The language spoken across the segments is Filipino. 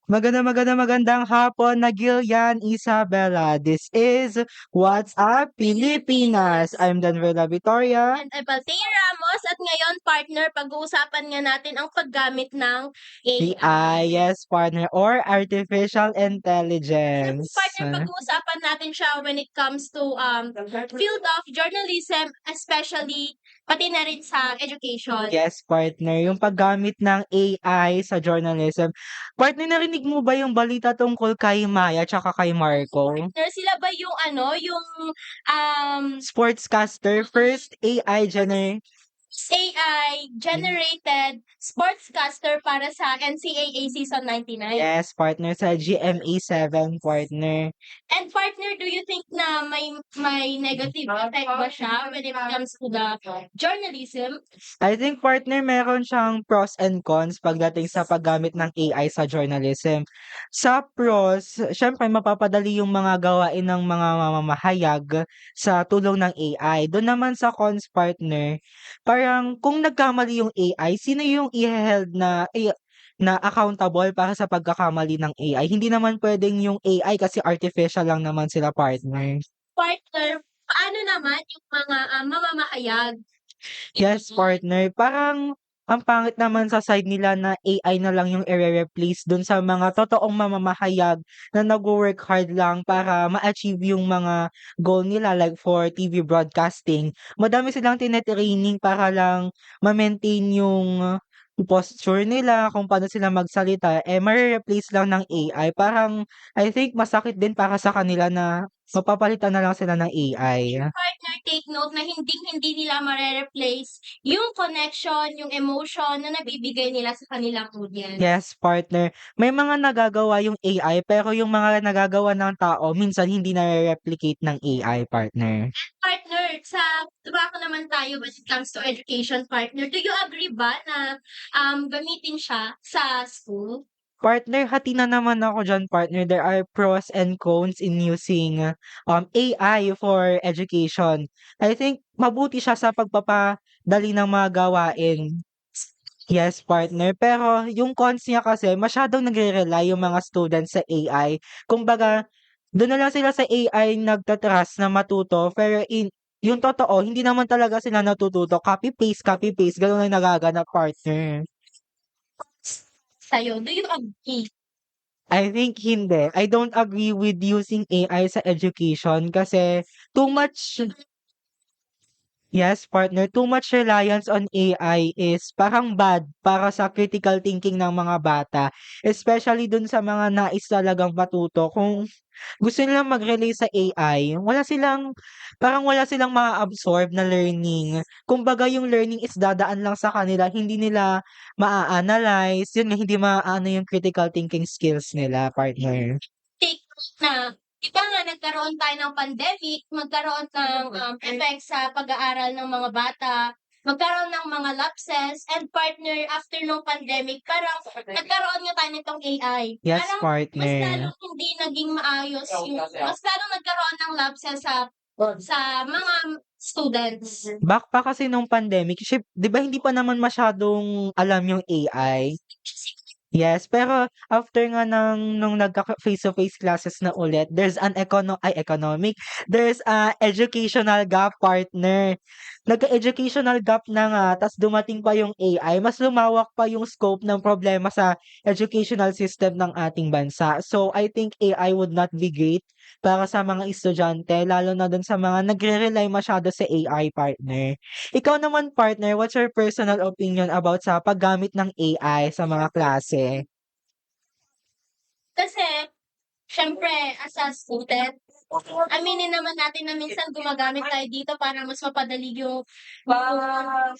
Magandang hapon na Gillian Isabella. This is What's Up Pilipinas. I'm Danvela Victoria. And I'm Althea Ramos at ngayon, partner, pag-uusapan nga natin ang paggamit ng AI, yes, partner, or artificial intelligence. Partner, pag-uusapan natin siya when it comes to field of journalism, especially pati na rin sa education. Yes, partner, yung paggamit ng AI sa journalism. Partner, narinig mo ba yung balita tungkol kay Maya tsaka kay Marco? Partner, sila ba yung Sportscaster, first AI-generated sportscaster para sa NCAA Season 99? Yes, partner, sa GMA7, partner. And partner, do you think na may negative effect ba siya when it comes to the journalism? I think, partner, meron siyang pros and cons pagdating sa paggamit ng AI sa journalism. Sa pros, syempre mapapadali yung mga gawain ng mga mamamahayag sa tulong ng AI. Doon naman sa cons, partner, parang kung nagkamali yung AI, sino yung i-held na accountable para sa pagkakamali ng AI? Hindi naman pwedeng yung AI kasi artificial lang naman sila, partner. Partner, paano naman yung mga mamamahayag? Yes, partner. Parang ang pangit naman sa side nila na AI na lang yung ire-replace dun sa mga totoong mamamahayag na nagwo-work hard lang para ma-achieve yung mga goal nila like for TV broadcasting. Madami silang tinetraining para lang ma-maintain yung posture nila, kung paano sila magsalita, eh mare-replace lang ng AI. Parang I think masakit din para sa kanila na mapapalitan na lang sila ng AI. Partner, take note na hindi nila mare-replace yung connection, yung emotion na nabibigay nila sa kanilang audience. Yes, partner. May mga nagagawa yung AI pero yung mga nagagawa ng tao minsan hindi nare-replicate ng AI, partner. Partner, sa trabaho naman tayo when it comes to education, partner. Do you agree ba na gamitin siya sa school? Partner, hati na naman ako diyan, partner. There are pros and cons in using AI for education. I think mabuti siya sa pagpapadali ng mga gawain. Yes, partner. Pero yung cons niya kasi masyadong nagre-rely yung mga students sa AI. Kumbaga, doon na lang sila sa AI nagta-trust na matuto. Pero yung totoo, hindi naman talaga sila natututo. Copy paste, ganun lang nagaganap, partner. Sa'yo, do you agree? I think hindi. I don't agree with using AI sa education kasi too much. Yes, partner, too much reliance on AI is parang bad para sa critical thinking ng mga bata, especially dun sa mga nais talagang matuto. Kung gusto nilang mag-rely sa AI, wala silang maa-absorb na learning. Kumbaga yung learning is dadaan lang sa kanila, hindi nila maa-analyze, yun nga, hindi maaano yung critical thinking skills nila, partner. Take note na, di ba nga nagkaroon tayo ng pandemic, magkaroon ng effect sa pag-aaral ng mga bata, magkaroon ng mga lapses, and partner, after nung pandemic, parang nagkaroon nga tayo nitong AI. Yes, Parang mas partner. lalong hindi naging maayos mas lalong nagkaroon ng lapses sa mga students. Back pa kasi nung pandemic, 'di ba hindi pa naman masyadong alam yung AI? Yes, pero after nga nung face-to-face classes na ulit, there's an economic, there's a educational gap, partner. Nagka-educational gap na nga, tas dumating pa yung AI, mas lumawak pa yung scope ng problema sa educational system ng ating bansa. So, I think AI would not be great para sa mga estudyante, lalo na dun sa mga nagre-rely masyado sa AI, partner. Ikaw naman, partner, what's your personal opinion about sa paggamit ng AI sa mga klase? Kasi, syempre, as a student, aminin naman natin na minsan gumagamit tayo dito para mas mapadali yung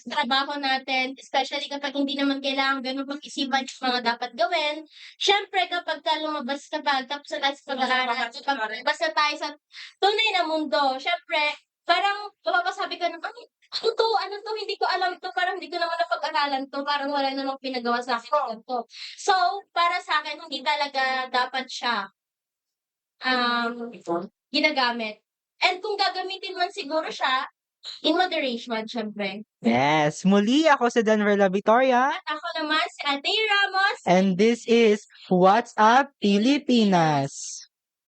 trabaho natin, especially kapag hindi naman kailangan ganun pag-isipan yung mga dapat gawin. Siyempre, kapag ka lumabas ka pa, tapos na tayo sa pag-aaral, kapag basta tayo sa tunay na mundo, siyempre, parang mapapasabi ka na, ay, ano to, hindi ko alam to, parang hindi ko naman napag-aralan to, parang wala namang pinagawa sa akin to. So, para sa akin, hindi talaga dapat siya ginagamit. And kung gagamitin man siguro siya, In moderation, syempre. Yes, muli ako si Denver Victoria. At ako naman si Ate Ramos. And this is What's Up Pilipinas.